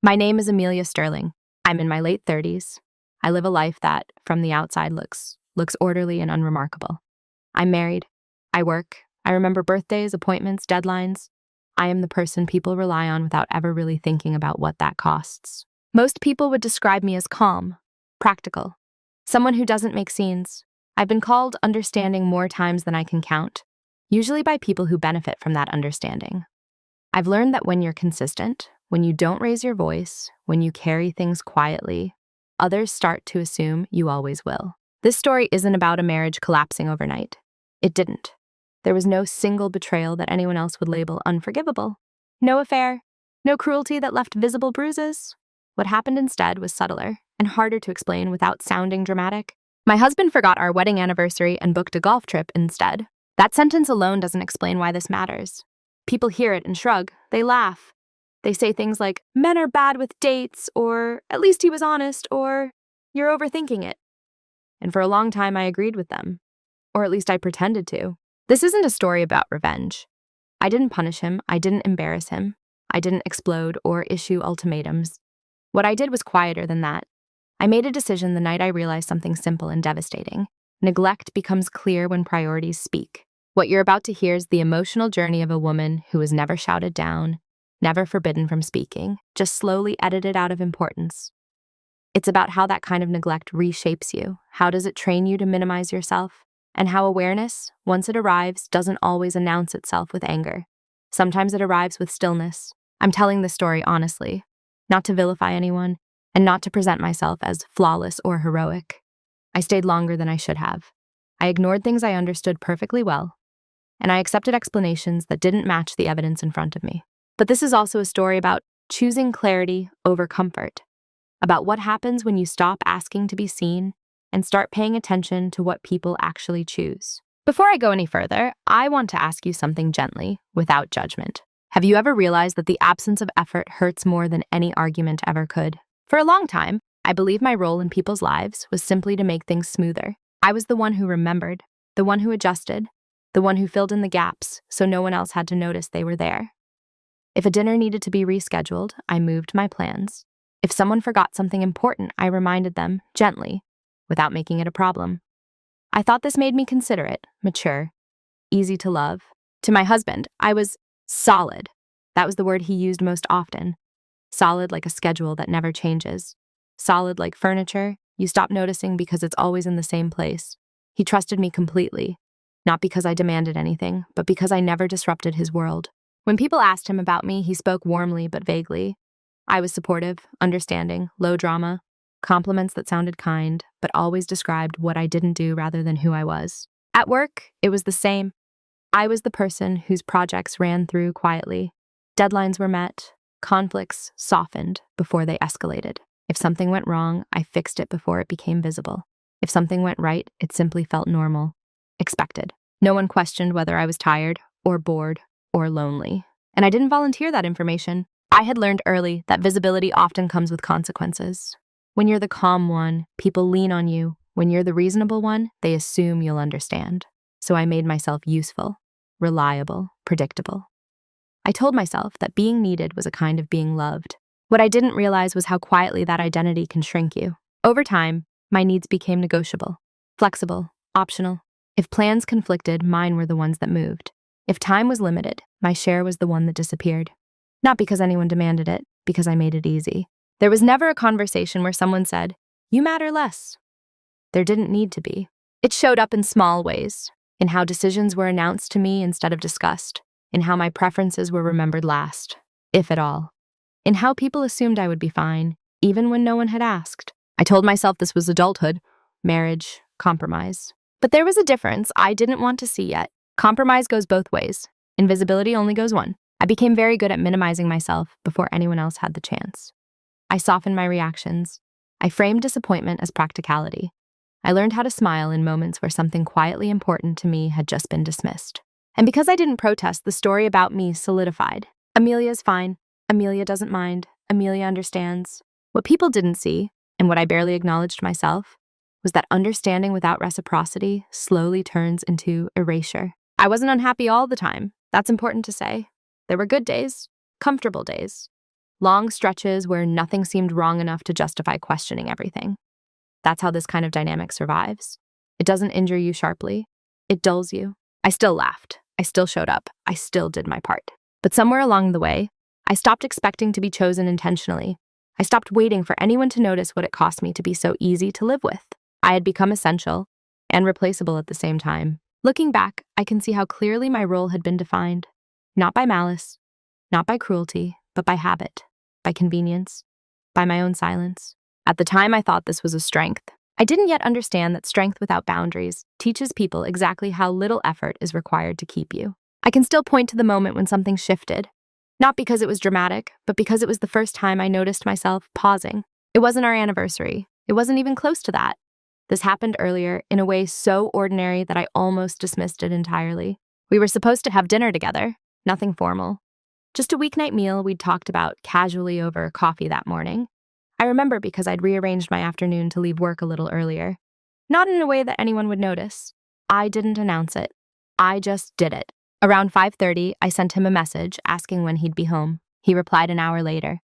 My name is Amelia Sterling. I'm in my late 30s. I live a life that, from the outside, looks orderly and unremarkable. I'm married. I work. I remember birthdays, appointments, deadlines. I am the person people rely on without ever really thinking about what that costs. Most people would describe me as calm, practical, someone who doesn't make scenes. I've been called understanding more times than I can count, usually by people who benefit from that understanding. I've learned that when you're consistent, when you don't raise your voice, when you carry things quietly, others start to assume you always will. This story isn't about a marriage collapsing overnight. It didn't. There was no single betrayal that anyone else would label unforgivable. No affair. No cruelty that left visible bruises. What happened instead was subtler and harder to explain without sounding dramatic. My husband forgot our wedding anniversary and booked a golf trip instead. That sentence alone doesn't explain why this matters. People hear it and shrug. They laugh. They say things like, men are bad with dates, or at least he was honest, or you're overthinking it. And for a long time, I agreed with them. Or at least I pretended to. This isn't a story about revenge. I didn't punish him. I didn't embarrass him. I didn't explode or issue ultimatums. What I did was quieter than that. I made a decision the night I realized something simple and devastating. Neglect becomes clear when priorities speak. What you're about to hear is the emotional journey of a woman who was never shouted down, never forbidden from speaking, just slowly edited out of importance. It's about how that kind of neglect reshapes you. How does it train you to minimize yourself? And how awareness, once it arrives, doesn't always announce itself with anger. Sometimes it arrives with stillness. I'm telling this story honestly, not to vilify anyone, and not to present myself as flawless or heroic. I stayed longer than I should have. I ignored things I understood perfectly well, and I accepted explanations that didn't match the evidence in front of me. But this is also a story about choosing clarity over comfort, about what happens when you stop asking to be seen and start paying attention to what people actually choose. Before I go any further, I want to ask you something gently, without judgment. Have you ever realized that the absence of effort hurts more than any argument ever could? For a long time, I believed my role in people's lives was simply to make things smoother. I was the one who remembered, the one who adjusted, the one who filled in the gaps so no one else had to notice they were there. If a dinner needed to be rescheduled, I moved my plans. If someone forgot something important, I reminded them, gently, without making it a problem. I thought this made me considerate, mature, easy to love. To my husband, I was solid. That was the word he used most often. Solid like a schedule that never changes. Solid like furniture you stop noticing because it's always in the same place. He trusted me completely, not because I demanded anything, but because I never disrupted his world. When people asked him about me, he spoke warmly but vaguely. I was supportive, understanding, low drama, compliments that sounded kind, but always described what I didn't do rather than who I was. At work, it was the same. I was the person whose projects ran through quietly. Deadlines were met, conflicts softened before they escalated. If something went wrong, I fixed it before it became visible. If something went right, it simply felt normal, expected. No one questioned whether I was tired or bored or lonely. And I didn't volunteer that information. I had learned early that visibility often comes with consequences. When you're the calm one, people lean on you. When you're the reasonable one, they assume you'll understand. So I made myself useful, reliable, predictable. I told myself that being needed was a kind of being loved. What I didn't realize was how quietly that identity can shrink you. Over time, my needs became negotiable, flexible, optional. If plans conflicted, mine were the ones that moved. If time was limited, my share was the one that disappeared. Not because anyone demanded it, because I made it easy. There was never a conversation where someone said, "You matter less." There didn't need to be. It showed up in small ways, in how decisions were announced to me instead of discussed, in how my preferences were remembered last, if at all, in how people assumed I would be fine, even when no one had asked. I told myself this was adulthood, marriage, compromise. But there was a difference I didn't want to see yet. Compromise goes both ways. Invisibility only goes one. I became very good at minimizing myself before anyone else had the chance. I softened my reactions. I framed disappointment as practicality. I learned how to smile in moments where something quietly important to me had just been dismissed. And because I didn't protest, the story about me solidified. Amelia's fine. Amelia doesn't mind. Amelia understands. What people didn't see, and what I barely acknowledged myself, was that understanding without reciprocity slowly turns into erasure. I wasn't unhappy all the time. That's important to say. There were good days, comfortable days. long stretches where nothing seemed wrong enough to justify questioning everything. That's how this kind of dynamic survives. It doesn't injure you sharply. It dulls you. I still laughed. I still showed up. I still did my part. But somewhere along the way, I stopped expecting to be chosen intentionally. I stopped waiting for anyone to notice what it cost me to be so easy to live with. I had become essential and replaceable at the same time. Looking back, I can see how clearly my role had been defined. Not by malice, not by cruelty, but by habit, by convenience, by my own silence. At the time, I thought this was a strength. I didn't yet understand that strength without boundaries teaches people exactly how little effort is required to keep you. I can still point to the moment when something shifted. Not because it was dramatic, but because it was the first time I noticed myself pausing. It wasn't our anniversary. It wasn't even close to that. This happened earlier in a way so ordinary that I almost dismissed it entirely. We were supposed to have dinner together, nothing formal. Just a weeknight meal we'd talked about casually over coffee that morning. I remember because I'd rearranged my afternoon to leave work a little earlier. Not in a way that anyone would notice. I didn't announce it. I just did it. Around 5:30, I sent him a message asking when he'd be home. He replied an hour later.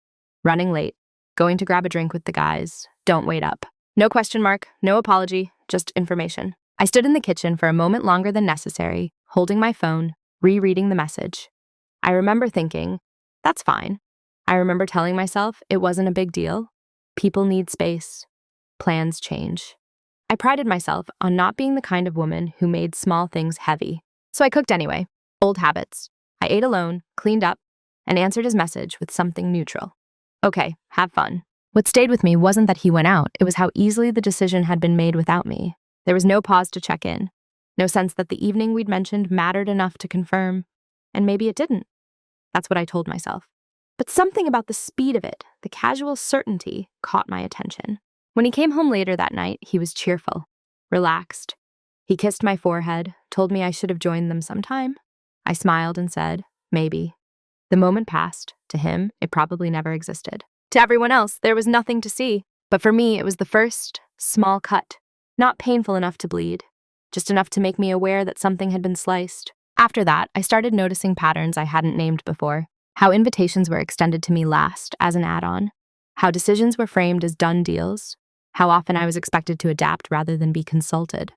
Running late. Going to grab a drink with the guys. Don't wait up. No question mark, no apology, just information. I stood in the kitchen for a moment longer than necessary, holding my phone, rereading the message. I remember thinking, that's fine. I remember telling myself it wasn't a big deal. People need space. Plans change. I prided myself on not being the kind of woman who made small things heavy. So I cooked anyway. Old habits. I ate alone, cleaned up, and answered his message with something neutral. Okay, have fun. What stayed with me wasn't that he went out, it was how easily the decision had been made without me. There was no pause to check in, no sense that the evening we'd mentioned mattered enough to confirm, and maybe it didn't. That's what I told myself. But something about the speed of it, the casual certainty, caught my attention. When he came home later that night, he was cheerful, relaxed. He kissed my forehead, told me I should have joined them sometime. I smiled and said, maybe. The moment passed. To him, it probably never existed. To everyone else, there was nothing to see. But for me, it was the first small cut. Not painful enough to bleed, just enough to make me aware that something had been sliced. After that, I started noticing patterns I hadn't named before. How invitations were extended to me last, as an add-on. How decisions were framed as done deals. How often I was expected to adapt rather than be consulted.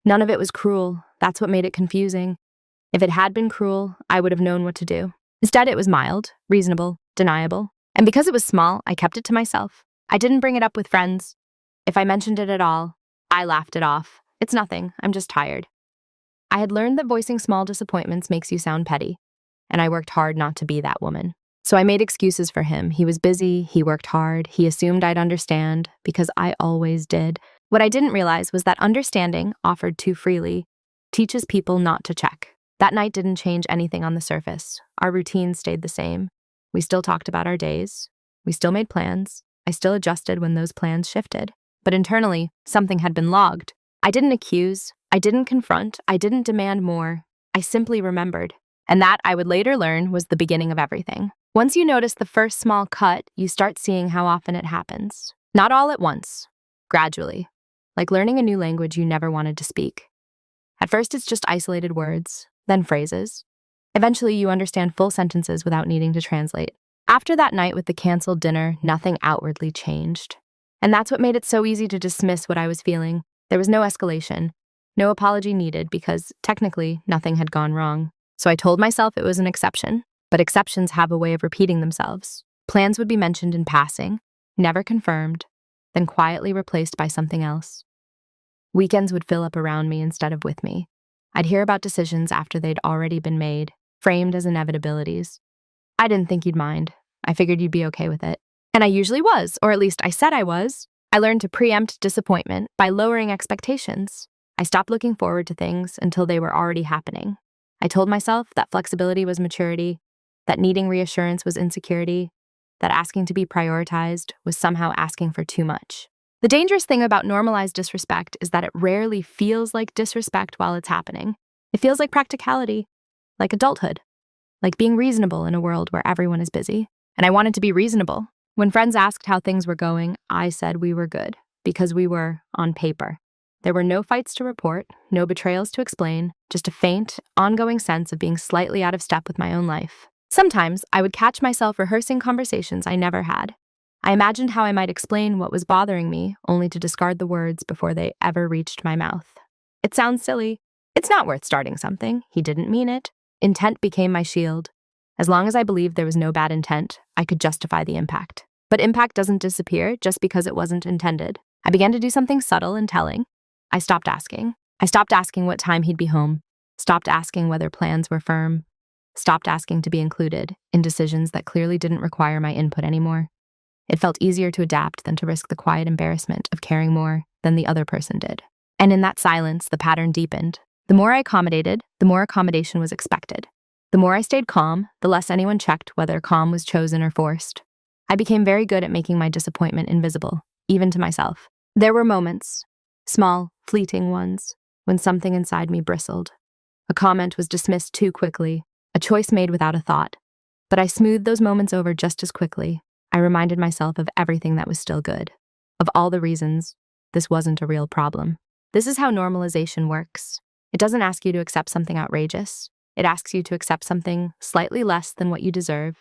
None of it was cruel. That's what made it confusing. If it had been cruel, I would have known what to do. Instead, it was mild, reasonable, deniable. And because it was small, I kept it to myself. I didn't bring it up with friends. If I mentioned it at all, I laughed it off. It's nothing, I'm just tired. I had learned that voicing small disappointments makes you sound petty, and I worked hard not to be that woman. So I made excuses for him. He was busy, he worked hard, he assumed I'd understand, because I always did. What I didn't realize was that understanding, offered too freely, teaches people not to check. That night didn't change anything on the surface. Our routine stayed the same. We still talked about our days. We still made plans. I still adjusted when those plans shifted. But internally, something had been logged. I didn't accuse. I didn't confront. I didn't demand more. I simply remembered. And that, I would later learn, was the beginning of everything. Once you notice the first small cut, you start seeing how often it happens. Not all at once. Gradually. Like learning a new language you never wanted to speak. At first, it's just isolated words, then phrases. Eventually, you understand full sentences without needing to translate. After that night with the canceled dinner, nothing outwardly changed. And that's what made it so easy to dismiss what I was feeling. There was no escalation, no apology needed because, technically, nothing had gone wrong. So I told myself it was an exception, but exceptions have a way of repeating themselves. Plans would be mentioned in passing, never confirmed, then quietly replaced by something else. Weekends would fill up around me instead of with me. I'd hear about decisions after they'd already been made, framed as inevitabilities. I didn't think you'd mind. I figured you'd be okay with it. And I usually was, or at least I said I was. I learned to preempt disappointment by lowering expectations. I stopped looking forward to things until they were already happening. I told myself that flexibility was maturity, that needing reassurance was insecurity, that asking to be prioritized was somehow asking for too much. The dangerous thing about normalized disrespect is that it rarely feels like disrespect while it's happening. It feels like practicality, like adulthood, like being reasonable in a world where everyone is busy. And I wanted to be reasonable. When friends asked how things were going, I said we were good, because we were on paper. There were no fights to report, no betrayals to explain, just a faint, ongoing sense of being slightly out of step with my own life. Sometimes I would catch myself rehearsing conversations I never had. I imagined how I might explain what was bothering me, only to discard the words before they ever reached my mouth. It sounds silly. It's not worth starting something. He didn't mean it. Intent became my shield. As long as I believed there was no bad intent, I could justify the impact. But impact doesn't disappear just because it wasn't intended. I began to do something subtle and telling. I stopped asking. I stopped asking what time he'd be home. Stopped asking whether plans were firm. Stopped asking to be included in decisions that clearly didn't require my input anymore. It felt easier to adapt than to risk the quiet embarrassment of caring more than the other person did. And in that silence, the pattern deepened. The more I accommodated, the more accommodation was expected. The more I stayed calm, the less anyone checked whether calm was chosen or forced. I became very good at making my disappointment invisible, even to myself. There were moments, small, fleeting ones, when something inside me bristled. A comment was dismissed too quickly, a choice made without a thought. But I smoothed those moments over just as quickly. I reminded myself of everything that was still good, of all the reasons this wasn't a real problem. This is how normalization works. It doesn't ask you to accept something outrageous. It asks you to accept something slightly less than what you deserve,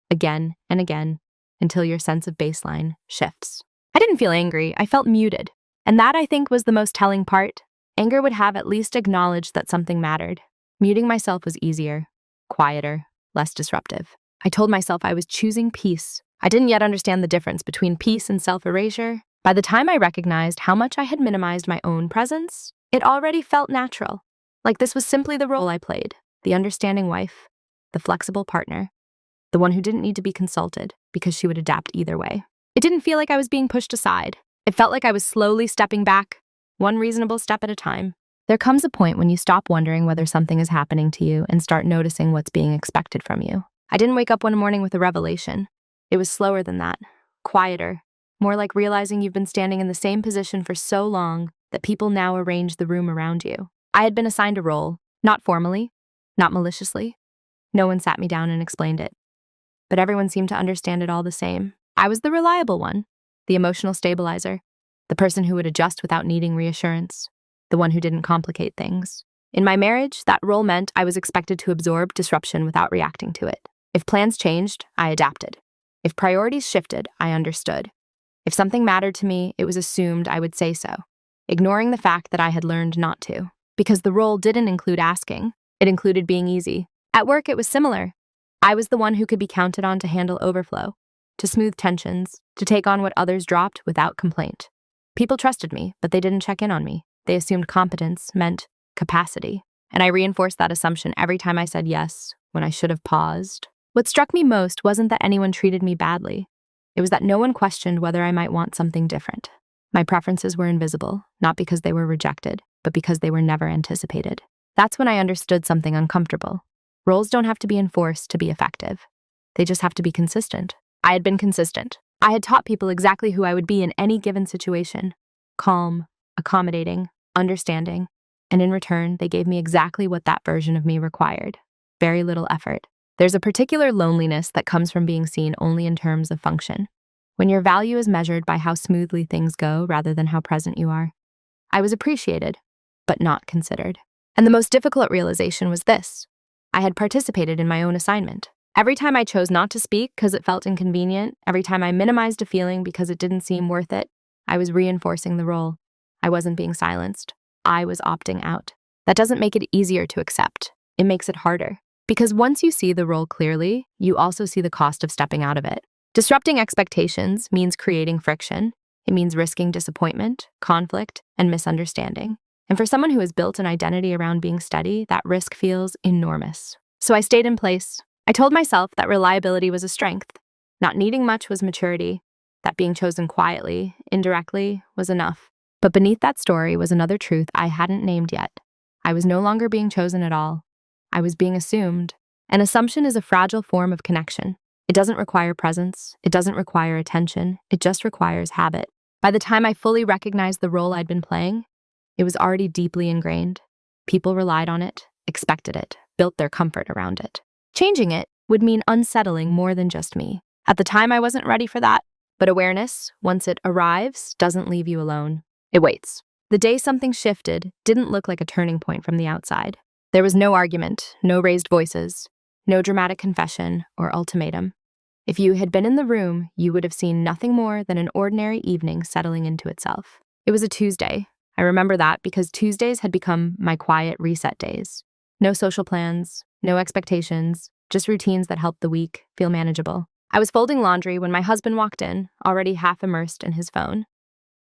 again and again, until your sense of baseline shifts. I didn't feel angry, I felt muted. And that, I think, was the most telling part. Anger would have at least acknowledged that something mattered. Muting myself was easier, quieter, less disruptive. I told myself I was choosing peace. I didn't yet understand the difference between peace and self-erasure. By the time I recognized how much I had minimized my own presence, it already felt natural. Like this was simply the role I played, the understanding wife, the flexible partner, the one who didn't need to be consulted because she would adapt either way. It didn't feel like I was being pushed aside. It felt like I was slowly stepping back, one reasonable step at a time. There comes a point when you stop wondering whether something is happening to you and start noticing what's being expected from you. I didn't wake up one morning with a revelation. It was slower than that, quieter, more like realizing you've been standing in the same position for so long that people now arrange the room around you. I had been assigned a role, not formally, not maliciously. No one sat me down and explained it. But everyone seemed to understand it all the same. I was the reliable one, the emotional stabilizer, the person who would adjust without needing reassurance, the one who didn't complicate things. In my marriage, that role meant I was expected to absorb disruption without reacting to it. If plans changed, I adapted. If priorities shifted, I understood. If something mattered to me, it was assumed I would say so, ignoring the fact that I had learned not to. Because the role didn't include asking, it included being easy. At work, it was similar. I was the one who could be counted on to handle overflow, to smooth tensions, to take on what others dropped without complaint. People trusted me, but they didn't check in on me. They assumed competence meant capacity, and I reinforced that assumption every time I said yes, when I should have paused. What struck me most wasn't that anyone treated me badly. It was that no one questioned whether I might want something different. My preferences were invisible, not because they were rejected, but because they were never anticipated. That's when I understood something uncomfortable. Roles don't have to be enforced to be effective. They just have to be consistent. I had been consistent. I had taught people exactly who I would be in any given situation. Calm, accommodating, understanding. And in return, they gave me exactly what that version of me required. Very little effort. There's a particular loneliness that comes from being seen only in terms of function. When your value is measured by how smoothly things go rather than how present you are. I was appreciated, but not considered. And the most difficult realization was this. I had participated in my own assignment. Every time I chose not to speak because it felt inconvenient, every time I minimized a feeling because it didn't seem worth it, I was reinforcing the role. I wasn't being silenced. I was opting out. That doesn't make it easier to accept. It makes it harder. Because once you see the role clearly, you also see the cost of stepping out of it. Disrupting expectations means creating friction. It means risking disappointment, conflict, and misunderstanding. And for someone who has built an identity around being steady, that risk feels enormous. So I stayed in place. I told myself that reliability was a strength. Not needing much was maturity. That being chosen quietly, indirectly, was enough. But beneath that story was another truth I hadn't named yet. I was no longer being chosen at all. I was being assumed. An assumption is a fragile form of connection. It doesn't require presence. It doesn't require attention. It just requires habit. By the time I fully recognized the role I'd been playing, it was already deeply ingrained. People relied on it, expected it, built their comfort around it. Changing it would mean unsettling more than just me. At the time, I wasn't ready for that. But awareness, once it arrives, doesn't leave you alone. It waits. The day something shifted didn't look like a turning point from the outside. There was no argument, no raised voices. No dramatic confession or ultimatum. If you had been in the room, you would have seen nothing more than an ordinary evening settling into itself. It was a Tuesday. I remember that because Tuesdays had become my quiet reset days. No social plans, no expectations, just routines that helped the week feel manageable. I was folding laundry when my husband walked in, already half immersed in his phone.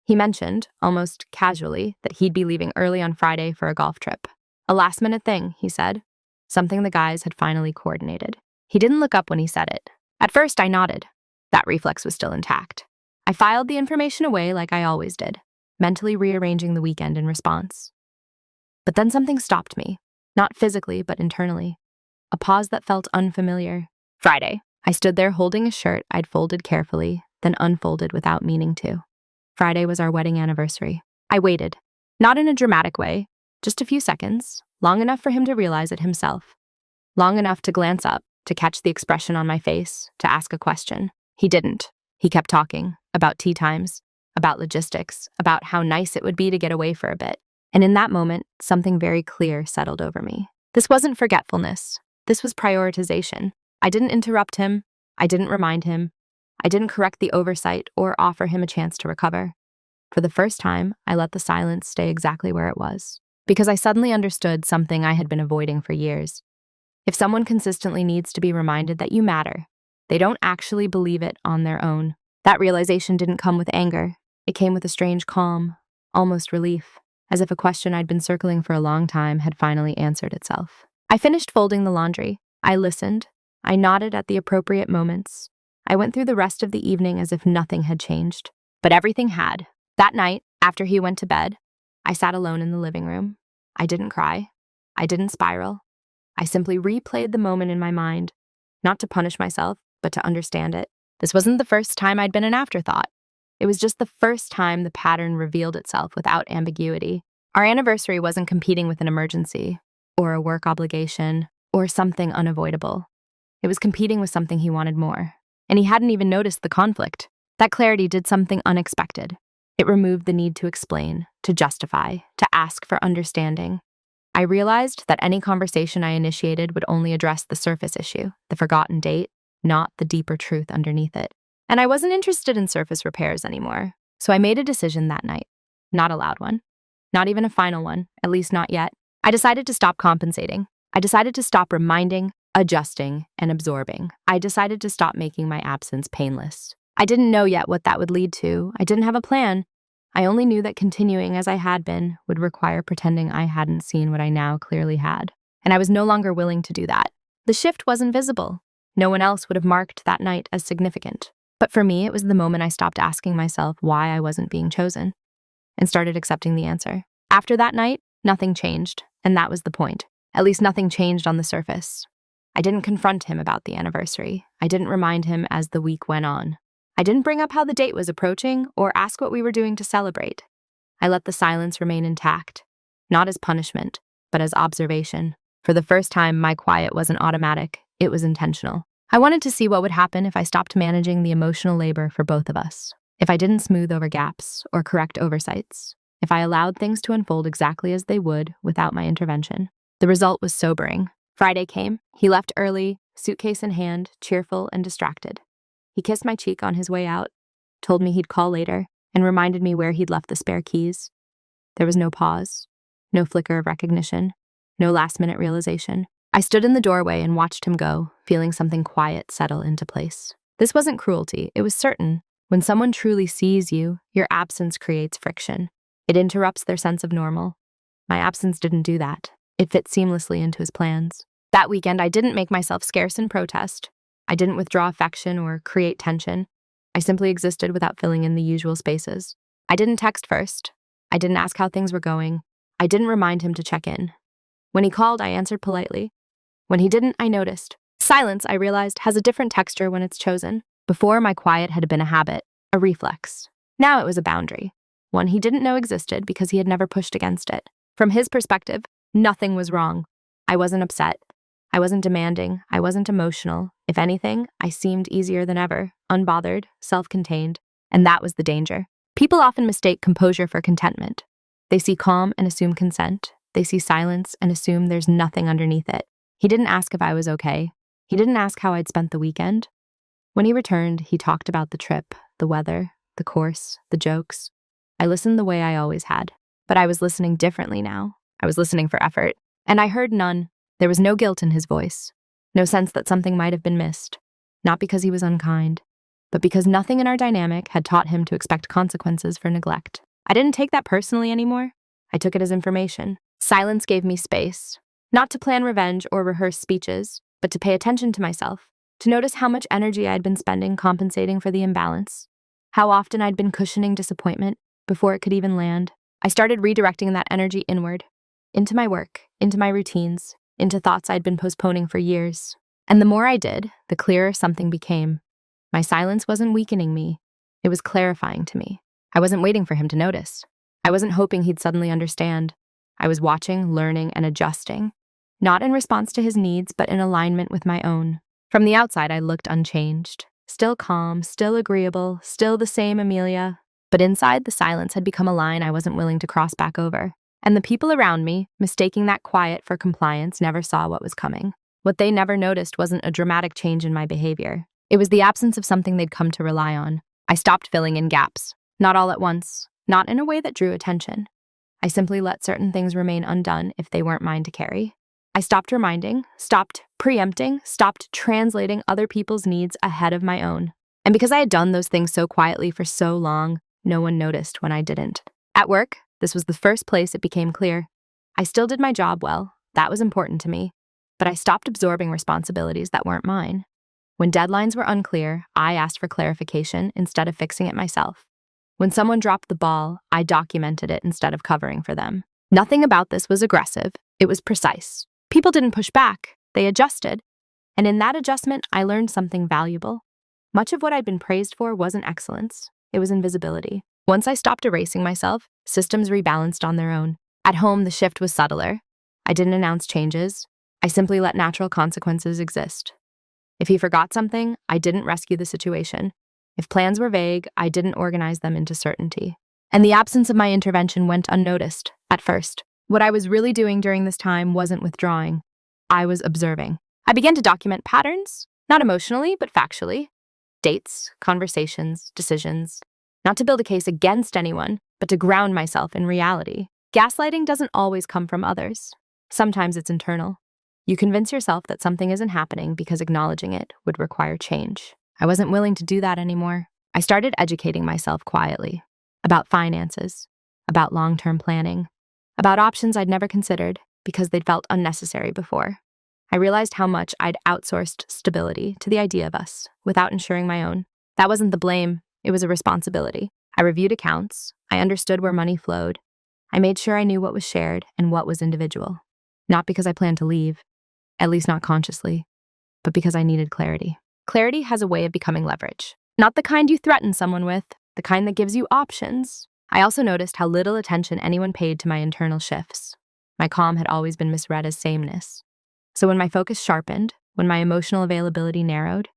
He mentioned, almost casually, that he'd be leaving early on Friday for a golf trip. A last-minute thing, he said. Something the guys had finally coordinated. He didn't look up when he said it. At first, I nodded. That reflex was still intact. I filed the information away like I always did, mentally rearranging the weekend in response. But then something stopped me, not physically, but internally. A pause that felt unfamiliar. Friday. I stood there holding a shirt I'd folded carefully, then unfolded without meaning to. Friday was our wedding anniversary. I waited, not in a dramatic way, just a few seconds, long enough for him to realize it himself. Long enough to glance up, to catch the expression on my face, to ask a question. He didn't. He kept talking, about tea times, about logistics, about how nice it would be to get away for a bit. And in that moment, something very clear settled over me. This wasn't forgetfulness. This was prioritization. I didn't interrupt him. I didn't remind him. I didn't correct the oversight or offer him a chance to recover. For the first time, I let the silence stay exactly where it was, because I suddenly understood something I had been avoiding for years. If someone consistently needs to be reminded that you matter, they don't actually believe it on their own. That realization didn't come with anger. It came with a strange calm, almost relief, as if a question I'd been circling for a long time had finally answered itself. I finished folding the laundry. I listened. I nodded at the appropriate moments. I went through the rest of the evening as if nothing had changed. But everything had. That night, after he went to bed, I sat alone in the living room. I didn't cry. I didn't spiral. I simply replayed the moment in my mind, not to punish myself, but to understand it. This wasn't the first time I'd been an afterthought. It was just the first time the pattern revealed itself without ambiguity. Our anniversary wasn't competing with an emergency, or a work obligation, or something unavoidable. It was competing with something he wanted more. And he hadn't even noticed the conflict. That clarity did something unexpected. It removed the need to explain, to justify, to ask for understanding. I realized that any conversation I initiated would only address the surface issue, the forgotten date, not the deeper truth underneath it. And I wasn't interested in surface repairs anymore. So I made a decision that night. Not a loud one. Not even a final one, at least not yet. I decided to stop compensating. I decided to stop reminding, adjusting, and absorbing. I decided to stop making my absence painless. I didn't know yet what that would lead to. I didn't have a plan. I only knew that continuing as I had been would require pretending I hadn't seen what I now clearly had. And I was no longer willing to do that. The shift wasn't visible. No one else would have marked that night as significant. But for me, it was the moment I stopped asking myself why I wasn't being chosen and started accepting the answer. After that night, nothing changed, and that was the point. At least nothing changed on the surface. I didn't confront him about the anniversary. I didn't remind him as the week went on. I didn't bring up how the date was approaching or ask what we were doing to celebrate. I let the silence remain intact, not as punishment, but as observation. For the first time, my quiet wasn't automatic. It was intentional. I wanted to see what would happen if I stopped managing the emotional labor for both of us. If I didn't smooth over gaps or correct oversights. If I allowed things to unfold exactly as they would without my intervention. The result was sobering. Friday came. He left early, suitcase in hand, cheerful and distracted. He kissed my cheek on his way out, told me he'd call later, and reminded me where he'd left the spare keys. There was no pause, no flicker of recognition, no last-minute realization. I stood in the doorway and watched him go, feeling something quiet settle into place. This wasn't cruelty, it was certain. When someone truly sees you, your absence creates friction. It interrupts their sense of normal. My absence didn't do that. It fit seamlessly into his plans. That weekend, I didn't make myself scarce in protest. I didn't withdraw affection or create tension. I simply existed without filling in the usual spaces. I didn't text first. I didn't ask how things were going. I didn't remind him to check in. When he called, I answered politely. When he didn't, I noticed. Silence, I realized, has a different texture when it's chosen. Before, my quiet had been a habit, a reflex. Now it was a boundary, one he didn't know existed because he had never pushed against it. From his perspective, nothing was wrong. I wasn't upset. I wasn't demanding. I wasn't emotional. If anything, I seemed easier than ever, unbothered, self-contained, and that was the danger. People often mistake composure for contentment. They see calm and assume consent. They see silence and assume there's nothing underneath it. He didn't ask if I was okay. He didn't ask how I'd spent the weekend. When he returned, he talked about the trip, the weather, the course, the jokes. I listened the way I always had, but I was listening differently now. I was listening for effort, and I heard none. There was no guilt in his voice, no sense that something might have been missed, not because he was unkind, but because nothing in our dynamic had taught him to expect consequences for neglect. I didn't take that personally anymore. I took it as information. Silence gave me space, not to plan revenge or rehearse speeches, but to pay attention to myself, to notice how much energy I'd been spending compensating for the imbalance, how often I'd been cushioning disappointment before it could even land. I started redirecting that energy inward, into my work, into my routines, into thoughts I'd been postponing for years. And the more I did, the clearer something became. My silence wasn't weakening me. It was clarifying to me. I wasn't waiting for him to notice. I wasn't hoping he'd suddenly understand. I was watching, learning, and adjusting, not in response to his needs, but in alignment with my own. From the outside, I looked unchanged, still calm, still agreeable, still the same Amelia. But inside, the silence had become a line I wasn't willing to cross back over. And the people around me, mistaking that quiet for compliance, never saw what was coming. What they never noticed wasn't a dramatic change in my behavior. It was the absence of something they'd come to rely on. I stopped filling in gaps, not all at once, not in a way that drew attention. I simply let certain things remain undone if they weren't mine to carry. I stopped reminding, stopped preempting, stopped translating other people's needs ahead of my own. And because I had done those things so quietly for so long, no one noticed when I didn't. At work, this was the first place it became clear. I still did my job well. That was important to me. But I stopped absorbing responsibilities that weren't mine. When deadlines were unclear, I asked for clarification instead of fixing it myself. When someone dropped the ball, I documented it instead of covering for them. Nothing about this was aggressive. It was precise. People didn't push back. They adjusted. And in that adjustment, I learned something valuable. Much of what I'd been praised for wasn't excellence. It was invisibility. Once I stopped erasing myself, systems rebalanced on their own. At home, the shift was subtler. I didn't announce changes. I simply let natural consequences exist. If he forgot something, I didn't rescue the situation. If plans were vague, I didn't organize them into certainty. And the absence of my intervention went unnoticed, at first. What I was really doing during this time wasn't withdrawing. I was observing. I began to document patterns, not emotionally, but factually. Dates, conversations, decisions. Not to build a case against anyone, but to ground myself in reality. Gaslighting doesn't always come from others. Sometimes it's internal. You convince yourself that something isn't happening because acknowledging it would require change. I wasn't willing to do that anymore. I started educating myself quietly about finances, about long-term planning, about options I'd never considered because they'd felt unnecessary before. I realized how much I'd outsourced stability to the idea of us without ensuring my own. That wasn't the blame. It was a responsibility. I reviewed accounts. I understood where money flowed. I made sure I knew what was shared and what was individual. Not because I planned to leave, at least not consciously, but because I needed clarity. Clarity has a way of becoming leverage. Not the kind you threaten someone with, the kind that gives you options. I also noticed how little attention anyone paid to my internal shifts. My calm had always been misread as sameness. So when my focus sharpened, when my emotional availability narrowed,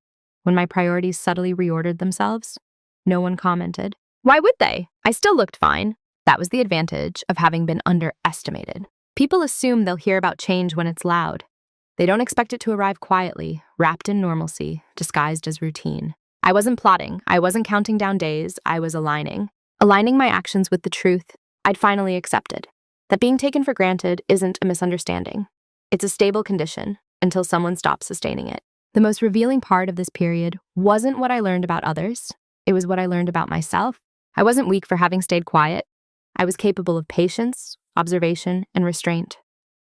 when my priorities subtly reordered themselves, no one commented. Why would they? I still looked fine. That was the advantage of having been underestimated. People assume they'll hear about change when it's loud. They don't expect it to arrive quietly, wrapped in normalcy, disguised as routine. I wasn't plotting. I wasn't counting down days. I was aligning my actions with the truth I'd finally accepted. That being taken for granted isn't a misunderstanding. It's a stable condition until someone stops sustaining it. The most revealing part of this period wasn't what I learned about others. It was what I learned about myself. I wasn't weak for having stayed quiet. I was capable of patience, observation, and restraint.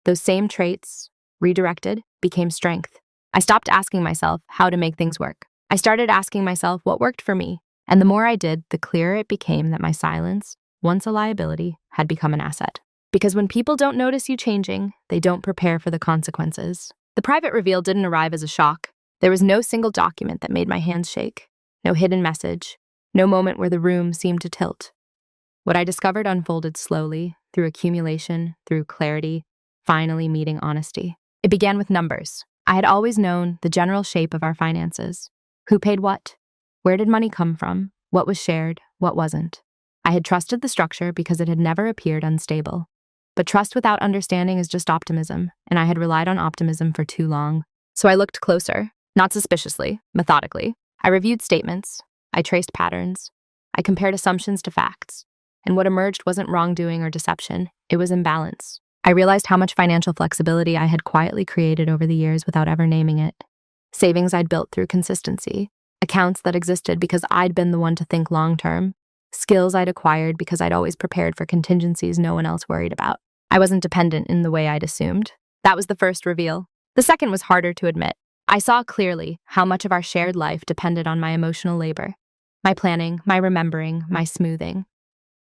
Those same traits, redirected, became strength. I stopped asking myself how to make things work. I started asking myself what worked for me. And the more I did, the clearer it became that my silence, once a liability, had become an asset. Because when people don't notice you changing, they don't prepare for the consequences. The private reveal didn't arrive as a shock. There was no single document that made my hands shake. No hidden message. No moment where the room seemed to tilt. What I discovered unfolded slowly, through accumulation, through clarity, finally meeting honesty. It began with numbers. I had always known the general shape of our finances. Who paid what? Where did money come from? What was shared? What wasn't? I had trusted the structure because it had never appeared unstable. But trust without understanding is just optimism, and I had relied on optimism for too long. So I looked closer, not suspiciously, methodically. I reviewed statements. I traced patterns. I compared assumptions to facts. And what emerged wasn't wrongdoing or deception, it was imbalance. I realized how much financial flexibility I had quietly created over the years without ever naming it. Savings I'd built through consistency, accounts that existed because I'd been the one to think long-term, skills I'd acquired because I'd always prepared for contingencies no one else worried about. I wasn't dependent in the way I'd assumed. That was the first reveal. The second was harder to admit. I saw clearly how much of our shared life depended on my emotional labor, my planning, my remembering, my smoothing.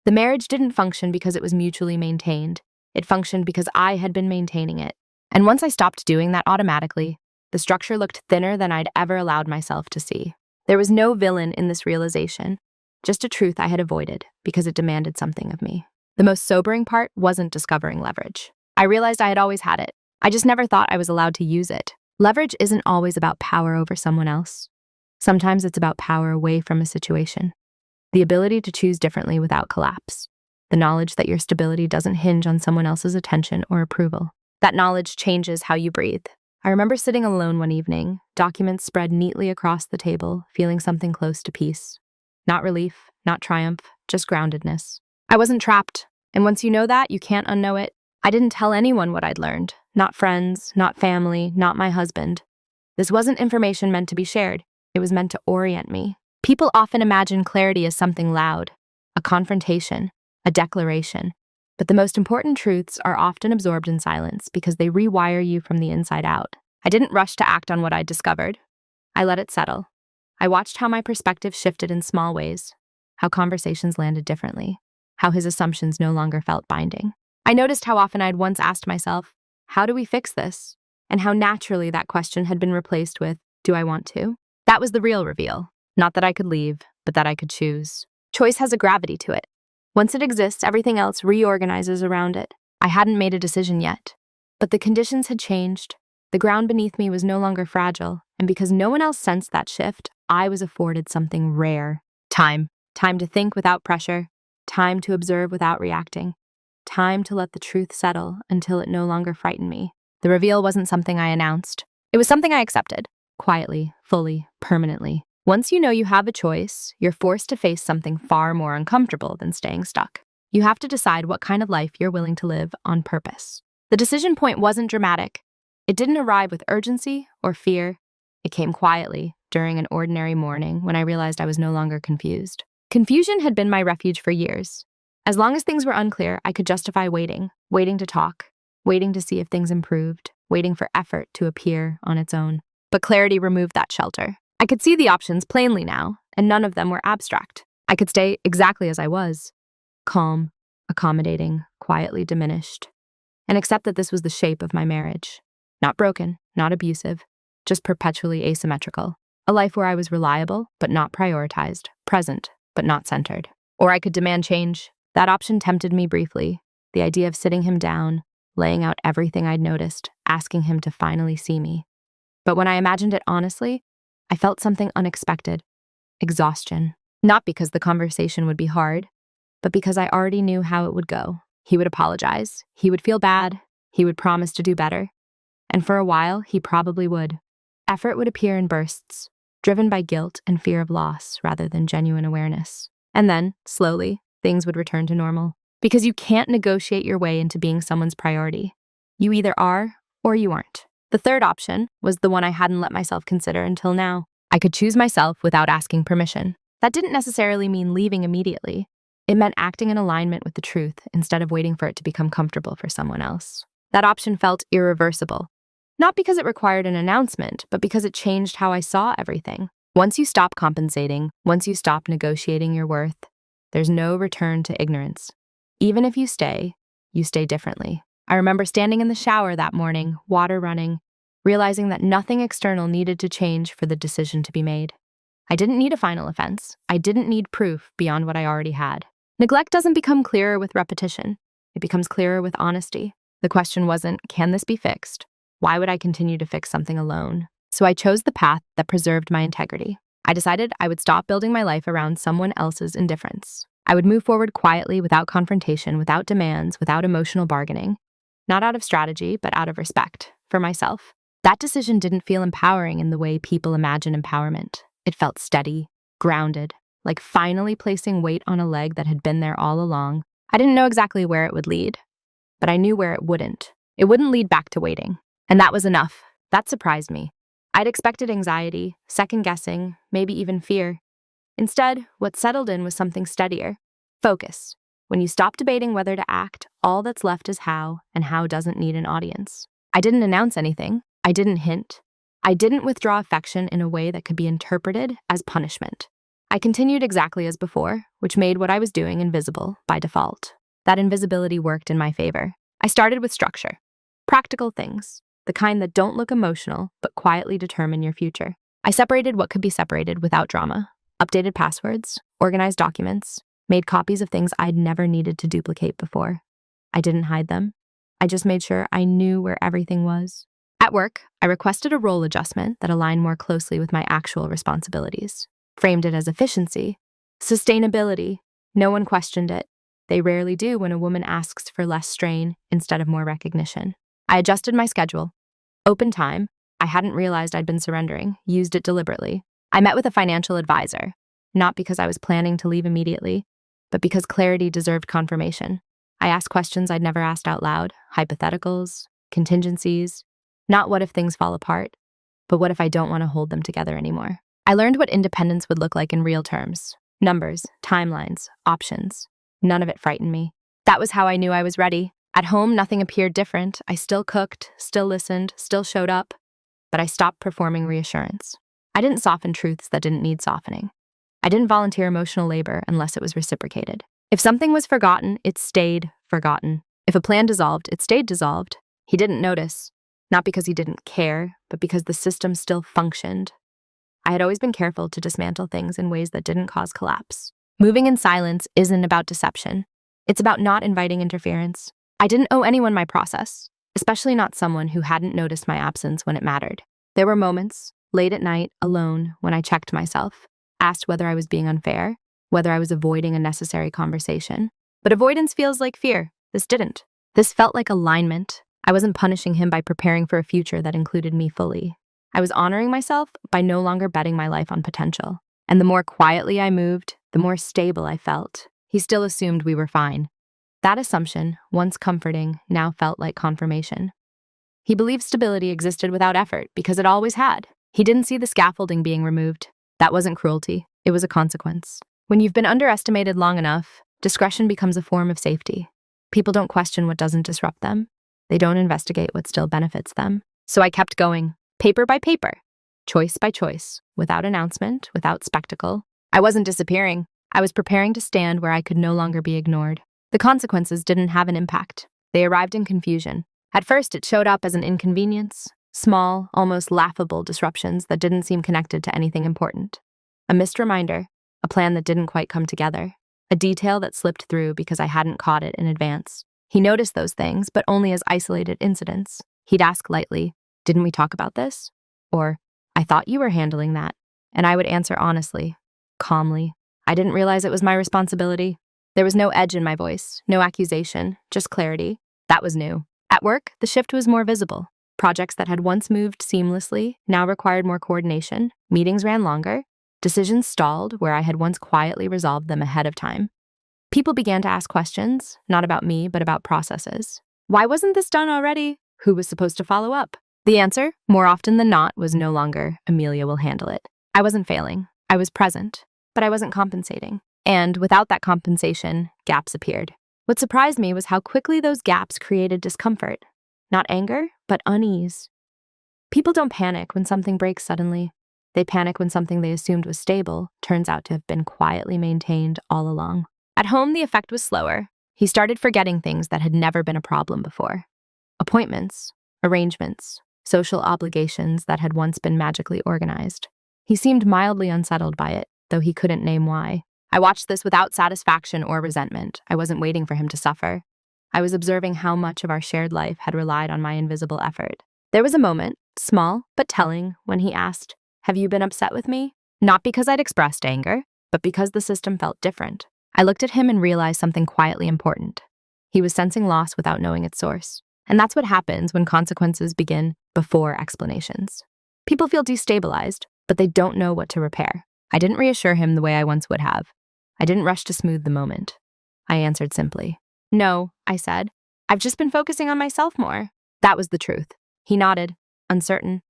The marriage didn't function because it was mutually maintained. It functioned because I had been maintaining it. And once I stopped doing that automatically, the structure looked thinner than I'd ever allowed myself to see. There was no villain in this realization, just a truth I had avoided because it demanded something of me. The most sobering part wasn't discovering leverage. I realized I had always had it. I just never thought I was allowed to use it. Leverage isn't always about power over someone else. Sometimes it's about power away from a situation. The ability to choose differently without collapse. The knowledge that your stability doesn't hinge on someone else's attention or approval. That knowledge changes how you breathe. I remember sitting alone one evening, documents spread neatly across the table, feeling something close to peace. Not relief, not triumph, just groundedness. I wasn't trapped, and once you know that, you can't unknow it. I didn't tell anyone what I'd learned. Not friends, not family, not my husband. This wasn't information meant to be shared. It was meant to orient me. People often imagine clarity as something loud, a confrontation, a declaration. But the most important truths are often absorbed in silence because they rewire you from the inside out. I didn't rush to act on what I'd discovered. I let it settle. I watched how my perspective shifted in small ways, how conversations landed differently, how his assumptions no longer felt binding. I noticed how often I'd once asked myself, how do we fix this? And how naturally that question had been replaced with, do I want to? That was the real reveal. Not that I could leave, but that I could choose. Choice has a gravity to it. Once it exists, everything else reorganizes around it. I hadn't made a decision yet, but the conditions had changed. The ground beneath me was no longer fragile, and because no one else sensed that shift, I was afforded something rare. Time. Time to think without pressure. Time to observe without reacting. Time to let the truth settle until it no longer frightened me. The reveal wasn't something I announced. It was something I accepted. Quietly, fully, permanently. Once you know you have a choice, you're forced to face something far more uncomfortable than staying stuck. You have to decide what kind of life you're willing to live on purpose. The decision point wasn't dramatic. It didn't arrive with urgency or fear. It came quietly during an ordinary morning when I realized I was no longer confused. Confusion had been my refuge for years. As long as things were unclear, I could justify waiting to talk, waiting to see if things improved, waiting for effort to appear on its own. But clarity removed that shelter. I could see the options plainly now, and none of them were abstract. I could stay exactly as I was, calm, accommodating, quietly diminished, and accept that this was the shape of my marriage. Not broken, not abusive, just perpetually asymmetrical. A life where I was reliable, but not prioritized, present, but not centered. Or I could demand change. That option tempted me briefly. The idea of sitting him down, laying out everything I'd noticed, asking him to finally see me. But when I imagined it honestly, I felt something unexpected. Exhaustion. Not because the conversation would be hard, but because I already knew how it would go. He would apologize. He would feel bad. He would promise to do better. And for a while, he probably would. Effort would appear in bursts, driven by guilt and fear of loss rather than genuine awareness. And then, slowly, things would return to normal. Because you can't negotiate your way into being someone's priority. You either are or you aren't. The third option was the one I hadn't let myself consider until now. I could choose myself without asking permission. That didn't necessarily mean leaving immediately. It meant acting in alignment with the truth instead of waiting for it to become comfortable for someone else. That option felt irreversible. Not because it required an announcement, but because it changed how I saw everything. Once you stop compensating, once you stop negotiating your worth, there's no return to ignorance. Even if you stay differently. I remember standing in the shower that morning, water running, realizing that nothing external needed to change for the decision to be made. I didn't need a final offense. I didn't need proof beyond what I already had. Neglect doesn't become clearer with repetition. It becomes clearer with honesty. The question wasn't, can this be fixed? Why would I continue to fix something alone? So I chose the path that preserved my integrity. I decided I would stop building my life around someone else's indifference. I would move forward quietly, without confrontation, without demands, without emotional bargaining. Not out of strategy, but out of respect for myself. That decision didn't feel empowering in the way people imagine empowerment. It felt steady, grounded, like finally placing weight on a leg that had been there all along. I didn't know exactly where it would lead, but I knew where it wouldn't. It wouldn't lead back to waiting. And that was enough. That surprised me. I'd expected anxiety, second-guessing, maybe even fear. Instead, what settled in was something steadier. Focus. When you stop debating whether to act, all that's left is how, and how doesn't need an audience. I didn't announce anything. I didn't hint. I didn't withdraw affection in a way that could be interpreted as punishment. I continued exactly as before, which made what I was doing invisible by default. That invisibility worked in my favor. I started with structure. Practical things, the kind that don't look emotional but quietly determine your future. I separated what could be separated without drama, updated passwords, organized documents, made copies of things I'd never needed to duplicate before. I didn't hide them. I just made sure I knew where everything was. At work, I requested a role adjustment that aligned more closely with my actual responsibilities. Framed it as efficiency, sustainability. No one questioned it. They rarely do when a woman asks for less strain instead of more recognition. I adjusted my schedule. Open time, I hadn't realized I'd been surrendering, used it deliberately. I met with a financial advisor, not because I was planning to leave immediately, but because clarity deserved confirmation. I asked questions I'd never asked out loud, hypotheticals, contingencies. Not what if things fall apart, but what if I don't want to hold them together anymore? I learned what independence would look like in real terms. Numbers, timelines, options. None of it frightened me. That was how I knew I was ready. At home, nothing appeared different. I still cooked, still listened, still showed up, but I stopped performing reassurance. I didn't soften truths that didn't need softening. I didn't volunteer emotional labor unless it was reciprocated. If something was forgotten, it stayed forgotten. If a plan dissolved, it stayed dissolved. He didn't notice, not because he didn't care, but because the system still functioned. I had always been careful to dismantle things in ways that didn't cause collapse. Moving in silence isn't about deception. It's about not inviting interference. I didn't owe anyone my process, especially not someone who hadn't noticed my absence when it mattered. There were moments, late at night, alone, when I checked myself, asked whether I was being unfair, whether I was avoiding a necessary conversation. But avoidance feels like fear. This didn't. This felt like alignment. I wasn't punishing him by preparing for a future that included me fully. I was honoring myself by no longer betting my life on potential. And the more quietly I moved, the more stable I felt. He still assumed we were fine. That assumption, once comforting, now felt like confirmation. He believed stability existed without effort because it always had. He didn't see the scaffolding being removed. That wasn't cruelty. It was a consequence. When you've been underestimated long enough, discretion becomes a form of safety. People don't question what doesn't disrupt them. They don't investigate what still benefits them. So I kept going, paper by paper, choice by choice, without announcement, without spectacle. I wasn't disappearing. I was preparing to stand where I could no longer be ignored. The consequences didn't have an impact. They arrived in confusion. At first, it showed up as an inconvenience, small, almost laughable disruptions that didn't seem connected to anything important. A missed reminder, a plan that didn't quite come together, a detail that slipped through because I hadn't caught it in advance. He noticed those things, but only as isolated incidents. He'd ask lightly, "Didn't we talk about this?" Or, "I thought you were handling that." And I would answer honestly, calmly. I didn't realize it was my responsibility. There was no edge in my voice, no accusation, just clarity. That was new. At work, the shift was more visible. Projects that had once moved seamlessly now required more coordination. Meetings ran longer. Decisions stalled where I had once quietly resolved them ahead of time. People began to ask questions, not about me, but about processes. Why wasn't this done already? Who was supposed to follow up? The answer, more often than not, was no longer, "Amelia will handle it." I wasn't failing. I was present, but I wasn't compensating. And without that compensation, gaps appeared. What surprised me was how quickly those gaps created discomfort. Not anger, but unease. People don't panic when something breaks suddenly. They panic when something they assumed was stable turns out to have been quietly maintained all along. At home, the effect was slower. He started forgetting things that had never been a problem before. Appointments, arrangements, social obligations that had once been magically organized. He seemed mildly unsettled by it, though he couldn't name why. I watched this without satisfaction or resentment. I wasn't waiting for him to suffer. I was observing how much of our shared life had relied on my invisible effort. There was a moment, small but telling, when he asked, "Have you been upset with me?" Not because I'd expressed anger, but because the system felt different. I looked at him and realized something quietly important. He was sensing loss without knowing its source. And that's what happens when consequences begin before explanations. People feel destabilized, but they don't know what to repair. I didn't reassure him the way I once would have. I didn't rush to smooth the moment. I answered simply. No, I said. I've just been focusing on myself more. That was the truth. He nodded, uncertain.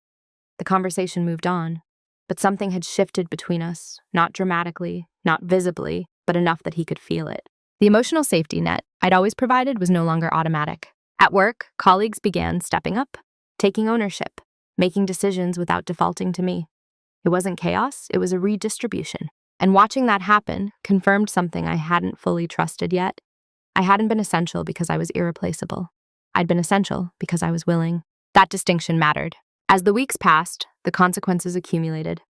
The conversation moved on, but something had shifted between us, not dramatically, not visibly, but enough that he could feel it. The emotional safety net I'd always provided was no longer automatic. At work, colleagues began stepping up, taking ownership, making decisions without defaulting to me. It wasn't chaos, it was a redistribution. And watching that happen confirmed something I hadn't fully trusted yet. I hadn't been essential because I was irreplaceable. I'd been essential because I was willing. That distinction mattered. As the weeks passed, the consequences accumulated.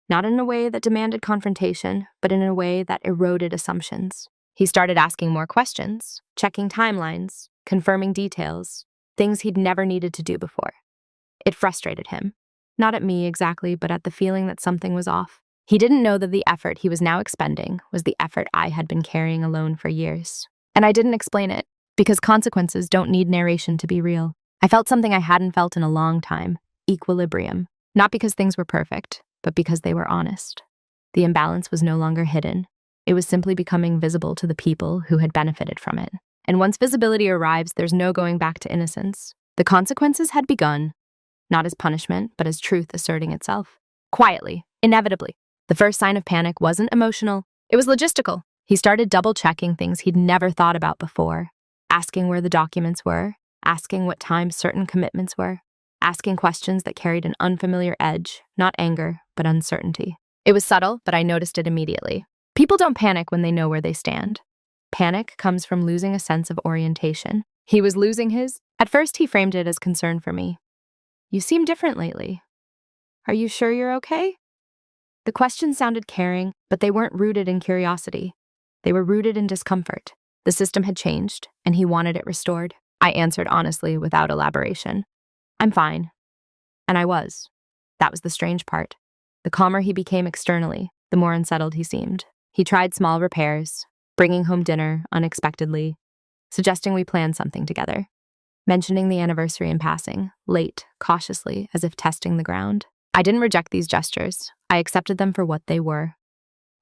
Not in a way that demanded confrontation, but in a way that eroded assumptions. He started asking more questions, checking timelines, confirming details, things he'd never needed to do before. It frustrated him. Not at me exactly, but at the feeling that something was off. He didn't know that the effort he was now expending was the effort I had been carrying alone for years. And I didn't explain it, because consequences don't need narration to be real. I felt something I hadn't felt in a long time, equilibrium. Not because things were perfect, but because they were honest. The imbalance was no longer hidden. It was simply becoming visible to the people who had benefited from it. And once visibility arrives, there's no going back to innocence. The consequences had begun, not as punishment, but as truth asserting itself. Quietly, inevitably. The first sign of panic wasn't emotional, it was logistical. He started double-checking things he'd never thought about before, asking where the documents were, asking what time certain commitments were, asking questions that carried an unfamiliar edge, not anger, but uncertainty. It was subtle, but I noticed it immediately. People don't panic when they know where they stand. Panic comes from losing a sense of orientation. He was losing his. At first, he framed it as concern for me. You seem different lately. Are you sure you're okay? The questions sounded caring, but they weren't rooted in curiosity. They were rooted in discomfort. The system had changed, and he wanted it restored. I answered honestly, without elaboration. I'm fine. And I was. That was the strange part. The calmer he became externally, the more unsettled he seemed. He tried small repairs, bringing home dinner unexpectedly, suggesting we plan something together, mentioning the anniversary in passing, late, cautiously, as if testing the ground. I didn't reject these gestures. I accepted them for what they were.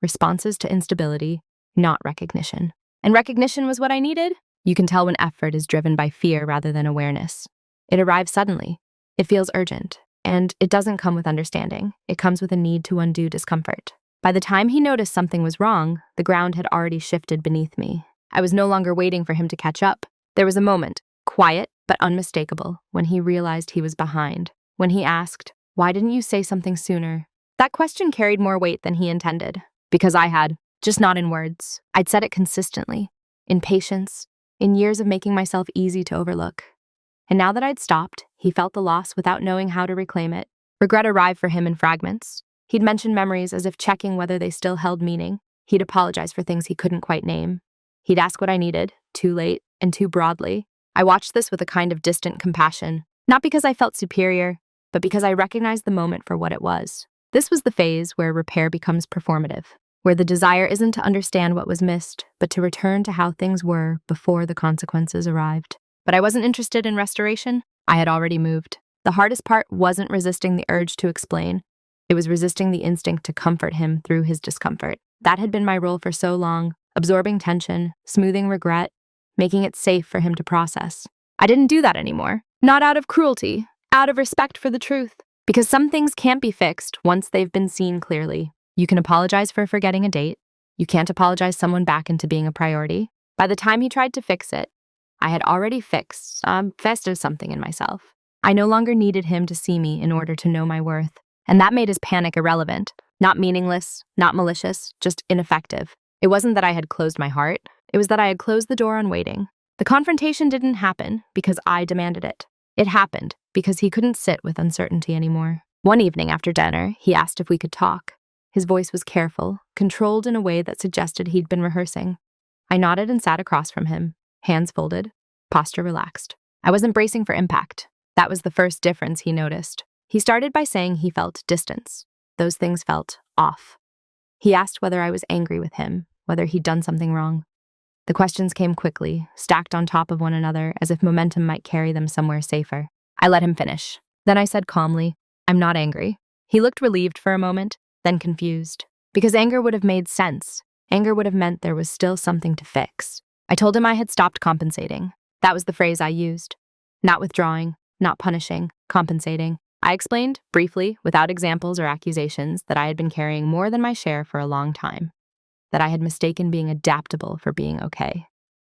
Responses to instability, not recognition. And recognition was what I needed. You can tell when effort is driven by fear rather than awareness. It arrives suddenly. It feels urgent. And it doesn't come with understanding. It comes with a need to undo discomfort. By the time he noticed something was wrong, the ground had already shifted beneath me. I was no longer waiting for him to catch up. There was a moment, quiet but unmistakable, when he realized he was behind. When he asked, "Why didn't you say something sooner?" That question carried more weight than he intended. Because I had, just not in words. I'd said it consistently, in patience, in years of making myself easy to overlook. And now that I'd stopped, he felt the loss without knowing how to reclaim it. Regret arrived for him in fragments. He'd mention memories as if checking whether they still held meaning. He'd apologize for things he couldn't quite name. He'd ask what I needed, too late and too broadly. I watched this with a kind of distant compassion, not because I felt superior, but because I recognized the moment for what it was. This was the phase where repair becomes performative, where the desire isn't to understand what was missed, but to return to how things were before the consequences arrived. But I wasn't interested in restoration. I had already moved. The hardest part wasn't resisting the urge to explain. It was resisting the instinct to comfort him through his discomfort. That had been my role for so long, absorbing tension, smoothing regret, making it safe for him to process. I didn't do that anymore. Not out of cruelty, out of respect for the truth. Because some things can't be fixed once they've been seen clearly. You can apologize for forgetting a date. You can't apologize someone back into being a priority. By the time he tried to fix it, I had already fested something in myself. I no longer needed him to see me in order to know my worth. And that made his panic irrelevant. Not meaningless, not malicious, just ineffective. It wasn't that I had closed my heart. It was that I had closed the door on waiting. The confrontation didn't happen because I demanded it. It happened because he couldn't sit with uncertainty anymore. One evening after dinner, he asked if we could talk. His voice was careful, controlled in a way that suggested he'd been rehearsing. I nodded and sat across from him, hands folded, posture relaxed. I wasn't bracing for impact. That was the first difference he noticed. He started by saying he felt distance. Those things felt off. He asked whether I was angry with him, whether he'd done something wrong. The questions came quickly, stacked on top of one another, as if momentum might carry them somewhere safer. I let him finish. Then I said calmly, "I'm not angry." He looked relieved for a moment, then confused. Because anger would have made sense. Anger would have meant there was still something to fix. I told him I had stopped compensating. That was the phrase I used. Not withdrawing, not punishing, compensating. I explained, briefly, without examples or accusations, that I had been carrying more than my share for a long time. That I had mistaken being adaptable for being okay.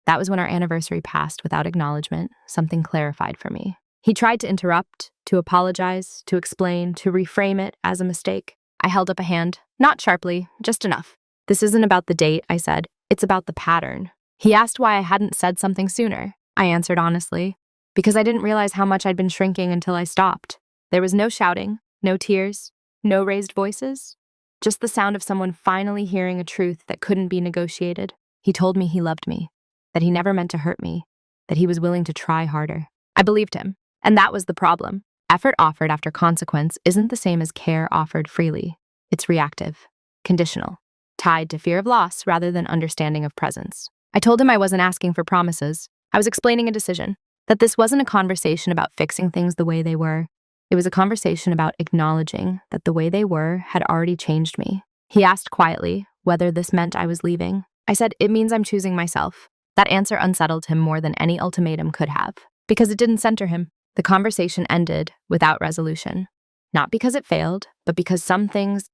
That was when our anniversary passed without acknowledgement. Something clarified for me. He tried to interrupt, to apologize, to explain, to reframe it as a mistake. I held up a hand, not sharply, just enough. "This isn't about the date," I said. "It's about the pattern." He asked why I hadn't said something sooner. I answered honestly, because I didn't realize how much I'd been shrinking until I stopped. There was no shouting, no tears, no raised voices, just the sound of someone finally hearing a truth that couldn't be negotiated. He told me he loved me, that he never meant to hurt me, that he was willing to try harder. I believed him, and that was the problem. Effort offered after consequence isn't the same as care offered freely. It's reactive, conditional, tied to fear of loss rather than understanding of presence. I told him I wasn't asking for promises. I was explaining a decision, that this wasn't a conversation about fixing things the way they were. It was a conversation about acknowledging that the way they were had already changed me. He asked quietly whether this meant I was leaving. I said, "It means I'm choosing myself." That answer unsettled him more than any ultimatum could have, because it didn't center him. The conversation ended without resolution. Not because it failed, but because some things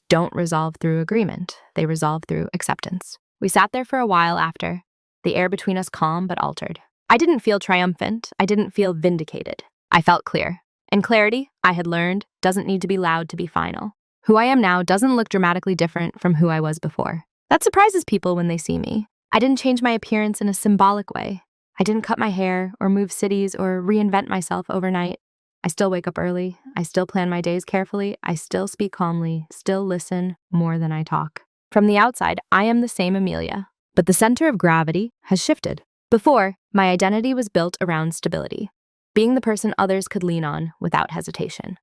don't resolve through agreement. They resolve through acceptance. We sat there for a while after, the air between us calm but altered. I didn't feel triumphant. I didn't feel vindicated. I felt clear. And clarity, I had learned, doesn't need to be loud to be final. Who I am now doesn't look dramatically different from who I was before. That surprises people when they see me. I didn't change my appearance in a symbolic way. I didn't cut my hair or move cities or reinvent myself overnight. I still wake up early. I still plan my days carefully. I still speak calmly, still listen more than I talk. From the outside, I am the same Amelia, but the center of gravity has shifted. Before, my identity was built around stability, being the person others could lean on without hesitation.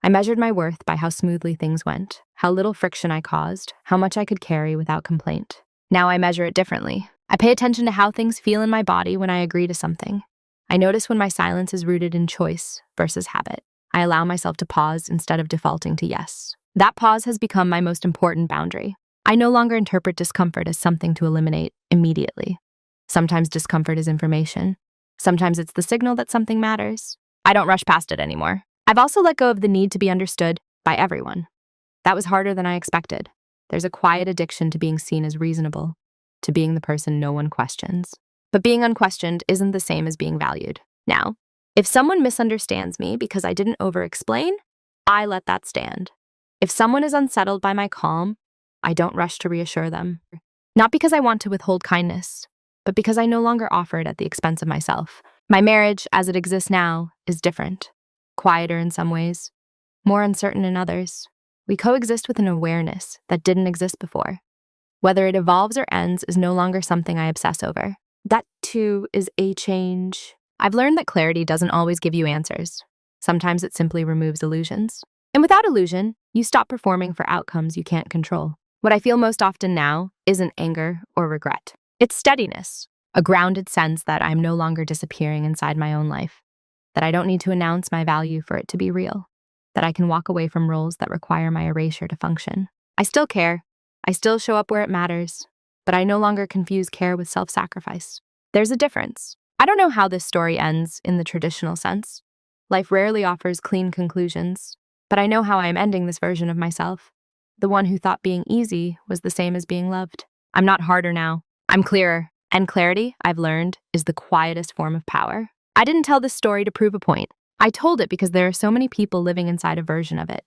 I measured my worth by how smoothly things went, how little friction I caused, how much I could carry without complaint. Now I measure it differently. I pay attention to how things feel in my body when I agree to something. I notice when my silence is rooted in choice versus habit. I allow myself to pause instead of defaulting to yes. That pause has become my most important boundary. I no longer interpret discomfort as something to eliminate immediately. Sometimes discomfort is information. Sometimes it's the signal that something matters. I don't rush past it anymore. I've also let go of the need to be understood by everyone. That was harder than I expected. There's a quiet addiction to being seen as reasonable, to being the person no one questions. But being unquestioned isn't the same as being valued. Now, if someone misunderstands me because I didn't over-explain, I let that stand. If someone is unsettled by my calm, I don't rush to reassure them. Not because I want to withhold kindness, but because I no longer offer it at the expense of myself. My marriage, as it exists now, is different. Quieter in some ways, more uncertain in others. We coexist with an awareness that didn't exist before. Whether it evolves or ends is no longer something I obsess over. That, too, is a change. I've learned that clarity doesn't always give you answers. Sometimes it simply removes illusions. And without illusion, you stop performing for outcomes you can't control. What I feel most often now isn't anger or regret. It's steadiness, a grounded sense that I'm no longer disappearing inside my own life, that I don't need to announce my value for it to be real, that I can walk away from roles that require my erasure to function. I still care. I still show up where it matters, but I no longer confuse care with self-sacrifice. There's a difference. I don't know how this story ends in the traditional sense. Life rarely offers clean conclusions, but I know how I am ending this version of myself, the one who thought being easy was the same as being loved. I'm not harder now. I'm clearer, and clarity, I've learned, is the quietest form of power. I didn't tell this story to prove a point. I told it because there are so many people living inside a version of it,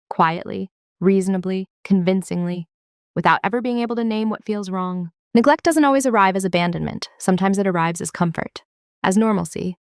quietly, reasonably, convincingly, without ever being able to name what feels wrong. Neglect doesn't always arrive as abandonment. Sometimes it arrives as comfort, as normalcy,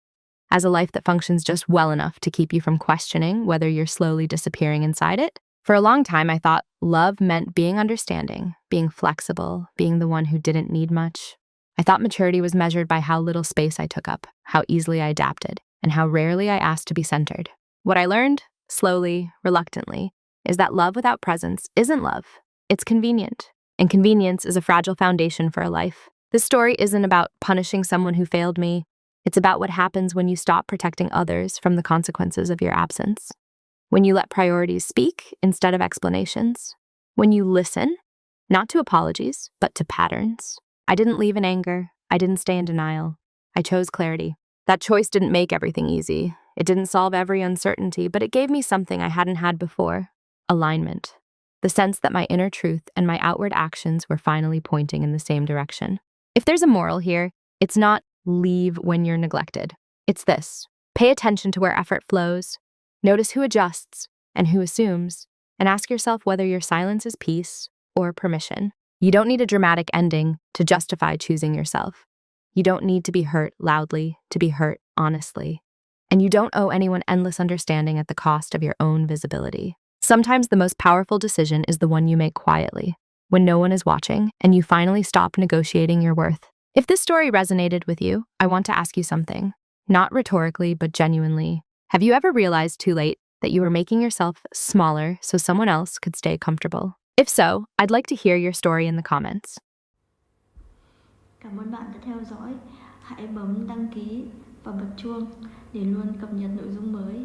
as a life that functions just well enough to keep you from questioning whether you're slowly disappearing inside it. For a long time, I thought love meant being understanding, being flexible, being the one who didn't need much. I thought maturity was measured by how little space I took up, how easily I adapted, and how rarely I asked to be centered. What I learned, slowly, reluctantly, is that love without presence isn't love. It's convenient. And convenience is a fragile foundation for a life. This story isn't about punishing someone who failed me. It's about what happens when you stop protecting others from the consequences of your absence. When you let priorities speak instead of explanations. When you listen, not to apologies, but to patterns. I didn't leave in anger. I didn't stay in denial. I chose clarity. That choice didn't make everything easy. It didn't solve every uncertainty, but it gave me something I hadn't had before: alignment. The sense that my inner truth and my outward actions were finally pointing in the same direction. If there's a moral here, it's not leave when you're neglected. It's this: pay attention to where effort flows, notice who adjusts and who assumes, and ask yourself whether your silence is peace or permission. You don't need a dramatic ending to justify choosing yourself. You don't need to be hurt loudly to be hurt honestly. And you don't owe anyone endless understanding at the cost of your own visibility. Sometimes the most powerful decision is the one you make quietly, when no one is watching, and you finally stop negotiating your worth. If this story resonated with you, I want to ask you something. Not rhetorically, but genuinely. Have you ever realized too late that you were making yourself smaller so someone else could stay comfortable? If so, I'd like to hear your story in the comments. Cảm ơn bạn đã theo dõi. Hãy bấm đăng ký và bật chuông để luôn cập nhật nội dung mới.